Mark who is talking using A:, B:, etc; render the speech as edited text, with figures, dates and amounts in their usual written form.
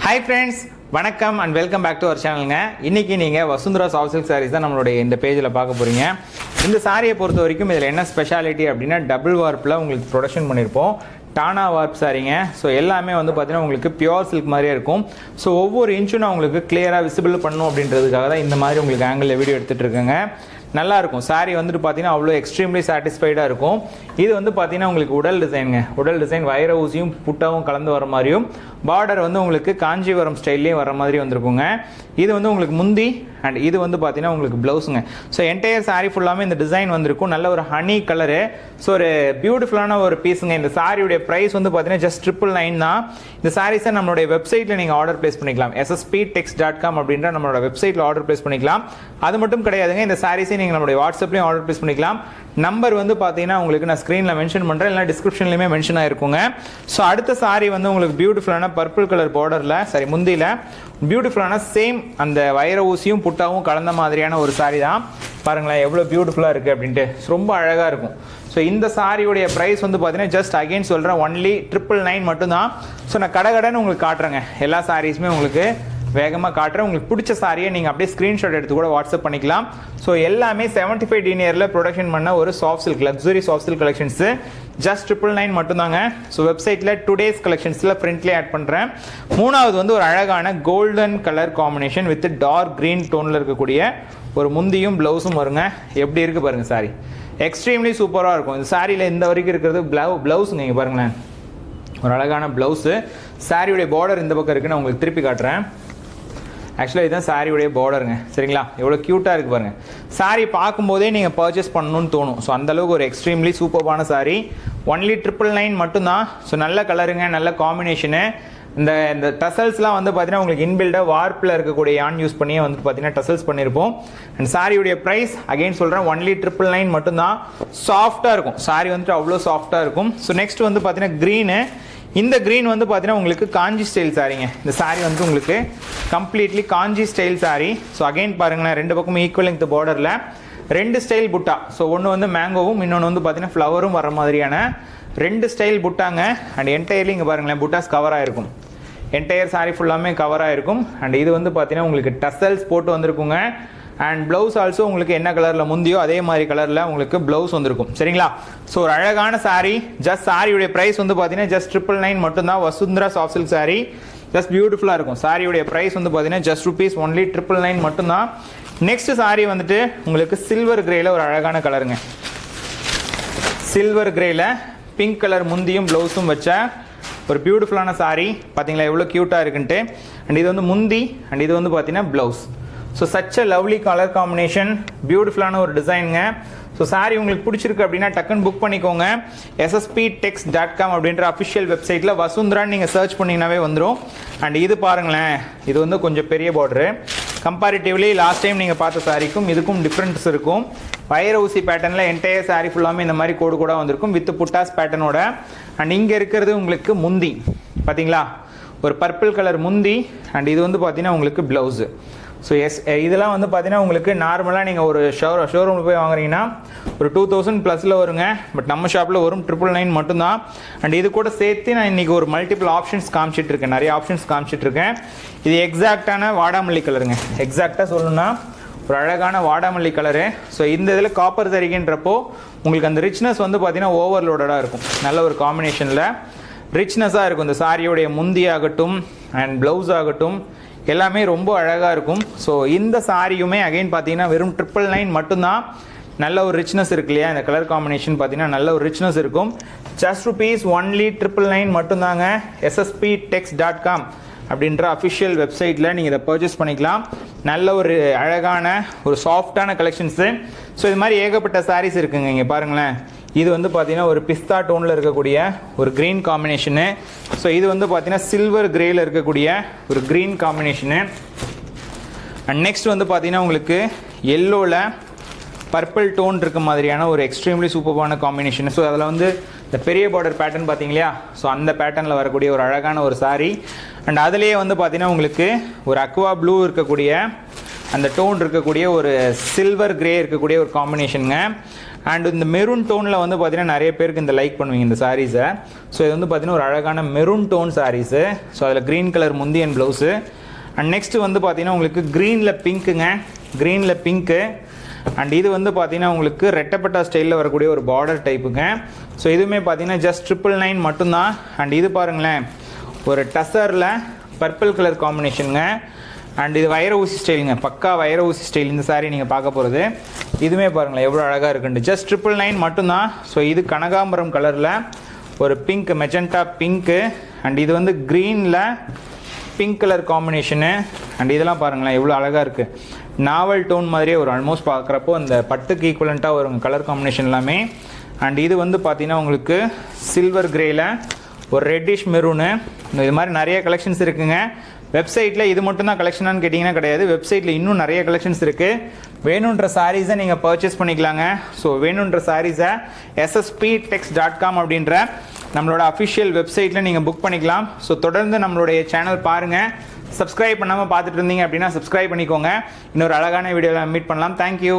A: Hi friends, வணக்கம் and welcome back to our சேனலுங்க. இன்றைக்கி நீங்கள் வசுந்தரா சாஃப்ட் சில்க் சாரீஸ் தான் நம்மளுடைய இந்த பேஜில் பார்க்க போகிறீங்க. இந்த சாரியை பொறுத்த வரைக்கும் இதில் என்ன ஸ்பெஷாலிட்டி அப்படின்னா டபுள் வார்ப்பில் உங்களுக்கு ப்ரொடக்ஷன் பண்ணியிருப்போம். டானா வார்ப் சாரிங்க. ஸோ எல்லாமே வந்து பார்த்தீங்கன்னா உங்களுக்கு பியோர் சில்க் மாதிரியே இருக்கும். ஸோ ஒவ்வொரு இன்ச்சும் நான் உங்களுக்கு கிளியராக விசிபிள் பண்ணணும் அப்படின்றதுக்காக தான் இந்த மாதிரி உங்களுக்கு ஆங்கிளில் வீடியோ எடுத்துகிட்டு இருக்கேங்க. நல்லாயிருக்கும் சாரீ வந்துட்டு பார்த்தீங்கன்னா அவ்வளோ எக்ஸ்ட்ரீம்லி சாட்டிஸ்ஃபைடாக இருக்கும். இது வந்து பார்த்தீங்கன்னா உங்களுக்கு உடல் டிசைனுங்க. உடல் டிசைன் வைர ஊசியும் புட்டாவும் கலந்து வர மாதிரியும், பார்டர் வந்து உங்களுக்கு காஞ்சிபுரம் ஸ்டைல்லையும் வர மாதிரி வந்திருக்குங்க. இது வந்து உங்களுக்கு முந்தி அண்ட் இது வந்து பார்த்தீங்கன்னா உங்களுக்கு ப்ளவுஸுங்க. ஸோ என்டையர் சாரீ ஃபுல்லாமே இந்த டிசைன் வந்திருக்கும். நல்ல ஒரு ஹனி கலரு. ஸோ ஒரு பியூட்டிஃபுல்லான ஒரு பீஸுங்க. இந்த சாரியுடைய ப்ரைஸ் வந்து பார்த்தீங்கன்னா ஜஸ்ட் 999 தான். இந்த சாரீஸை நம்மளுடைய வெப்சைட்டில் நீங்கள் ஆர்டர் பிளேஸ் பண்ணிக்கலாம். ssptex.com அப்படின்ற நம்மளோட வெப்சைட்டில் ஆர்டர் பிளேஸ் பண்ணிக்கலாம். அது மட்டும் கிடையாதுங்க, இந்த சாரீஸை நீங்கள் நம்மளுடைய வாட்ஸ்அப்லையும் ஆர்டர் பிளேஸ் பண்ணிக்கலாம். நம்பர் வந்து பார்த்தீங்கன்னா உங்களுக்கு நான் ஸ்க்ரீனில் மென்ஷன் பண்ணுறேன், இல்லை டிஸ்கிரிப்ஷன்லையுமே மென்ஷன் ஆகிருக்குங்க. ஸோ அடுத்த சாரீ வந்து உங்களுக்கு பியூட்டிஃபுல்லான பர்பிள் கலர் பார்டரில் முந்தியில் பியூட்டிஃபுல்லான சேம் அந்த வைர ஊசியும் புட்டாவும் கலந்த மாதிரியான ஒரு சாரீ தான். பாருங்களேன் எவ்வளோ பியூட்டிஃபுல்லாக இருக்குது அப்படின்ட்டு. ரொம்ப அழகாக இருக்கும். ஸோ இந்த சாரியுடைய ப்ரைஸ் வந்து பார்த்தீங்கன்னா ஜஸ்ட் அகைன் சொல்கிறேன், ஒன்லி 999 மட்டும்தான். ஸோ நான் கடைன்னு உங்களுக்கு காட்டுறேங்க. எல்லா சாரீஸுமே உங்களுக்கு வேகமாக காட்டுறேன். உங்களுக்கு பிடிச்ச சாரியை நீங்கள் அப்படியே ஸ்க்ரீன்ஷாட் எடுத்து கூட வாட்ஸ்அப் பண்ணிக்கலாம். ஸோ எல்லாமே 75 டினியரில் ப்ரொடக்ஷன் பண்ண ஒரு soft silk, luxury soft silk collections just 999 மட்டும்தாங்க. ஸோ வெப்சைட்டில் டுடேஸ் கலெக்ஷன்ஸில் பிரிண்ட்லேயே ஆட் பண்ணுறேன். மூணாவது வந்து ஒரு அழகான golden colour combination with dark green டோனில் இருக்கக்கூடிய ஒரு முந்தியும் ப்ளவுஸும் வருங்க. எப்படி இருக்குது பாருங்கள் சாரி. எக்ஸ்ட்ரீம்லி சூப்பராக இருக்கும். இந்த சாரியில் இந்த வரைக்கும் இருக்கிறது ப்ளவுஸுங்க. இங்கே பாருங்களேன் ஒரு அழகான ப்ளவுஸு. சாரியுடைய பார்டர் இந்த பக்கம் இருக்குது, நான் உங்களுக்கு திருப்பி காட்டுறேன். ஆக்சுவலாக இதுதான் சாரியுடைய பார்டருங்க. சரிங்களா, எவ்வளோ க்யூட்டாக இருக்குது பாருங்கள். சாரி பார்க்கும்போதே நீங்கள் பர்ச்சேஸ் பண்ணணும்னு தோணும். ஸோ அந்தளவுக்கு ஒரு எக்ஸ்ட்ரீம்லி சூப்பரான சாரி. ஒன்லி 999 மட்டும்தான். ஸோ நல்ல கலருங்க, நல்ல காம்பினேஷனு. இந்த டசல்ஸ்லாம் வந்து பார்த்தீங்கன்னா உங்களுக்கு இன்பில்டாக வார்ப்பில் இருக்கக்கூடிய யான் யூஸ் பண்ணியே வந்து பார்த்தீங்கன்னா டசல்ஸ் பண்ணியிருப்போம். அண்ட் சாரியுடைய ப்ரைஸ் அகைன் சொல்கிறேன், ஒன்லி 999 மட்டும்தான். சாஃப்டாக இருக்கும் சாரி, வந்துட்டு அவ்வளோ சாஃப்டாக இருக்கும். ஸோ நெக்ஸ்ட் வந்து பார்த்தீங்கன்னா க்ரீனு. இந்த க்ரீன் வந்து பார்த்தீங்கன்னா உங்களுக்கு காஞ்சி ஸ்டைல் சாரிங்க. இந்த சாரி வந்து உங்களுக்கு கம்ப்ளீட்லி காஞ்சி ஸ்டைல் சாரி. ஸோ அகைன் பாருங்களேன், ரெண்டு பக்கமும் ஈக்குவல் லெங்த் பார்டரில் 2 ஸ்டைல் புட்டா. ஸோ ஒன்று வந்து மேங்கோவும், இன்னொன்று வந்து பார்த்தீங்கன்னா ஃப்ளவரும் வர மாதிரியான 2 ஸ்டைல் புட்டாங்க. அண்ட் என்டையர்லி இங்கே பாருங்களேன் புட்டாஸ் கவராக இருக்கும். என்டையர் சாரி ஃபுல்லாமே கவராக இருக்கும். அண்ட் இது வந்து பார்த்தீங்கன்னா உங்களுக்கு டசல்ஸ் போட்டு வந்திருக்குங்க. அண்ட் ப்ளவுஸ் ஆல்சோ உங்களுக்கு என்ன கலரில் முந்தியோ அதே மாதிரி கலரில் உங்களுக்கு ப்ளவுஸ் வந்திருக்கும். சரிங்களா, ஸோ ஒரு அழகான சாரி. ஜஸ்ட் சாரியுடைய ப்ரைஸ் வந்து பார்த்தீங்கன்னா ஜஸ்ட் 999 மட்டும்தான். Vasundhara soft silk sorry just பியூட்டிஃபுல்லாக இருக்கும். சாரியுடைய ப்ரைஸ் வந்து பார்த்தீங்கன்னா ஜஸ்ட் ருபீஸ் ஒன்லி 999 மட்டும்தான். நெக்ஸ்ட் சாரி வந்துட்டு உங்களுக்கு சில்வர் கிரேயில் ஒரு அழகான கலருங்க. சில்வர் கிரேயில் பிங்க் கலர் முந்தியும் ப்ளவுஸும் வச்ச ஒரு பியூட்டிஃபுல்லான சாரி. பார்த்தீங்களா எவ்வளோ க்யூட்டாக இருக்குன்ட்டு. அண்ட் இது வந்து முந்தி அண்ட் இது வந்து பார்த்தீங்கன்னா blouse. So such a lovely colour combination, பியூட்டிஃபுல்லான ஒரு டிசைனுங்க. ஸோ சாரி உங்களுக்கு பிடிச்சிருக்கு அப்படின்னா டக்குன்னு புக் பண்ணிக்கோங்க. ssptex.com அப்படின்ற அஃபிஷியல் வெப்சைட்டில் வசுந்தரான்னு நீங்கள் சர்ச் பண்ணிங்கனாவே வந்துடும். அண்ட் இது பாருங்களேன், இது வந்து கொஞ்சம் பெரிய பார்டரு. கம்பேரிட்டிவ்லி லாஸ்ட் டைம் நீங்கள் பார்த்த சாரிக்கும் இதுக்கும் டிஃப்ரென்ஸ் இருக்கும். வைர ஊசி பேட்டர்னில் என்டையர் சாரி ஃபுல்லாமே இந்த மாதிரி கோடு கூட வந்திருக்கும் வித் புட்டாஸ் பேட்டர்னோட. அண்ட் இங்கே இருக்கிறது உங்களுக்கு முந்தி. பார்த்தீங்களா ஒரு பர்பிள் கலர் முந்தி. அண்ட் இது வந்து பார்த்தீங்கன்னா உங்களுக்கு ப்ளவுஸு. ஸோ இதெல்லாம் வந்து பார்த்தீங்கன்னா உங்களுக்கு நார்மலாக நீங்கள் ஒரு ஷோரூமில் போய் வாங்குறீங்கன்னா ஒரு 2000 ப்ளஸில் வருங்க. பட் நம்ம ஷாப்பில் வரும் 999 மட்டும்தான். அண்ட் இது கூட சேர்த்து நான் இன்றைக்கி ஒரு மல்டிபிள் ஆப்ஷன்ஸ் காமிச்சிட்ருக்கேன், நிறைய ஆப்ஷன்ஸ் காமிச்சிட்ருக்கேன். இது எக்ஸாக்டான வாடாமல்லி கலருங்க. எக்ஸாக்டாக சொல்லணும்னா ஒரு அழகான வாடாமல்லி கலரு. ஸோ இந்த இதில் காப்பர் தரிகின்றப்போ உங்களுக்கு அந்த ரிச்னஸ் வந்து பார்த்தீங்கன்னா ஓவர்லோடடாக இருக்கும். நல்ல ஒரு காம்பினேஷனில் ரிச்னஸாக இருக்கும். இந்த சாரியோடைய முந்தி ஆகட்டும் அண்ட் ப்ளவுஸ் ஆகட்டும் எல்லாமே ரொம்ப அழகாக இருக்கும். ஸோ இந்த சாரியுமே அகைன் பார்த்தீங்கன்னா வெறும் 999 மட்டும்தான். நல்ல ஒரு ரிச்னஸ் இருக்கு இல்லையா, இந்த கலர் காம்பினேஷன் பார்த்தீங்கன்னா நல்ல ஒரு ரிச்னஸ் இருக்கும். ஜஸ்ட் ருபீஸ் ஒன்லி 999 மட்டும்தாங்க. ssptex.com அப்படின்ற அஃபிஷியல் வெப்சைட்டில் நீங்கள் இதை பர்ச்சேஸ் பண்ணிக்கலாம். நல்ல ஒரு அழகான ஒரு சாஃப்டான கலெக்ஷன்ஸு. ஸோ இது மாதிரி ஏகப்பட்ட சாரீஸ் இருக்குங்க. இங்கே பாருங்களேன், இது வந்து பார்த்தீங்கன்னா ஒரு பிஸ்தா டோனில் இருக்கக்கூடிய ஒரு க்ரீன் காம்பினேஷனு. ஸோ இது வந்து பார்த்தீங்கன்னா சில்வர் கிரேயில் இருக்கக்கூடிய ஒரு க்ரீன் காம்பினேஷனு. அண்ட் நெக்ஸ்ட் வந்து பார்த்தீங்கன்னா உங்களுக்கு எல்லோவில் பர்பிள் டோன் இருக்க மாதிரியான ஒரு எக்ஸ்ட்ரீம்லி சூப்பரான காம்பினேஷன். ஸோ அதில் வந்து இந்த பெரிய பார்டர் பேட்டர்ன் பார்த்தீங்க இல்லையா, ஸோ அந்த பேட்டர்னில் வரக்கூடிய ஒரு அழகான ஒரு சாரீ. அண்ட் அதிலேயே வந்து பார்த்தீங்கன்னா உங்களுக்கு ஒரு அக்வா ப்ளூ இருக்கக்கூடிய அந்த டோன் இருக்கக்கூடிய ஒரு சில்வர் கிரே இருக்கக்கூடிய ஒரு காம்பினேஷனுங்க. அண்ட் இந்த மெரூன் டோனில் வந்து பார்த்தீங்கன்னா நிறைய பேருக்கு இந்த லைக் பண்ணுவீங்க இந்த சாரீஸை. ஸோ இது வந்து பார்த்தீங்கன்னா ஒரு அழகான மெரூன் டோன் சாரீஸு. ஸோ அதில் க்ரீன் கலர் முந்தி அண்ட் ப்ளவுஸு. அண்ட் நெக்ஸ்ட்டு வந்து பார்த்தீங்கன்னா உங்களுக்கு க்ரீனில் பிங்க்குங்க, க்ரீனில் பிங்க்கு. அண்ட் இது வந்து பார்த்தீங்கன்னா உங்களுக்கு ரெட்டப்பட்டா ஸ்டைலில் வரக்கூடிய ஒரு பார்டர் டைப்புங்க. ஸோ இதுவுமே பார்த்தீங்கன்னா ஜஸ்ட் 999 மட்டும்தான். அண்ட் இது பாருங்களேன், ஒரு டசரில் பர்பிள் கலர் காம்பினேஷனுங்க. அண்ட் இது வைர ஊசி ஸ்டைலுங்க, பக்கா வைர ஊசி ஸ்டைல் இந்த சாரீ நீங்கள் பார்க்க போகிறது. இதுவுமே பாருங்களேன் எவ்வளோ அழகாக இருக்குன்ட்டு. ஜஸ்ட் 999 மட்டும்தான். ஸோ இது கனகாம்பரம் கலரில் ஒரு பிங்க், மெஜெண்டா பிங்க்கு. அண்ட் இது வந்து க்ரீனில் பிங்க் கலர் காம்பினேஷனு. அண்ட் இதெல்லாம் பாருங்களேன் எவ்வளோ அழகாக இருக்குது. நாவல் டோன் மாதிரியே ஒரு ஆல்மோஸ்ட் பார்க்குறப்போ அந்த பட்டுக்கு ஈக்குவலண்ட்டாக வரும் கலர் காம்பினேஷன் எல்லாமே. அண்ட் இது வந்து பார்த்தீங்கன்னா உங்களுக்கு சில்வர் கிரேயில் ஒரு ரெட்டிஷ் மெரூனு. இது மாதிரி நிறைய கலெக்ஷன்ஸ் இருக்குங்க. வெப்சைட்டில் இது மட்டும் தான் கலெக்ஷனான்னு கேட்டிங்கன்னா கிடையாது. வெப்சைட்டில் இன்னும் நிறைய கலெக்ஷன்ஸ் இருக்குது. வேணுன்ற சாரீஸை நீங்கள் பர்ச்சேஸ் பண்ணிக்கலாங்க. ஸோ வேணுன்ற சாரீஸை sspetex.com அப்படின்ற நம்மளோட அஃபிஷியல் வெப்சைட்டில் நீங்கள் புக் பண்ணிக்கலாம். ஸோ தொடர்ந்து நம்மளுடைய சேனல் பாருங்கள். சப்ஸ்கிரைப் பண்ணாமல் பார்த்துட்டு இருந்தீங்க அப்படின்னா சப்ஸ்கிரைப் பண்ணிக்கோங்க. இன்னொரு அழகான வீடியோவில் மீட் பண்ணலாம். தேங்க்யூ.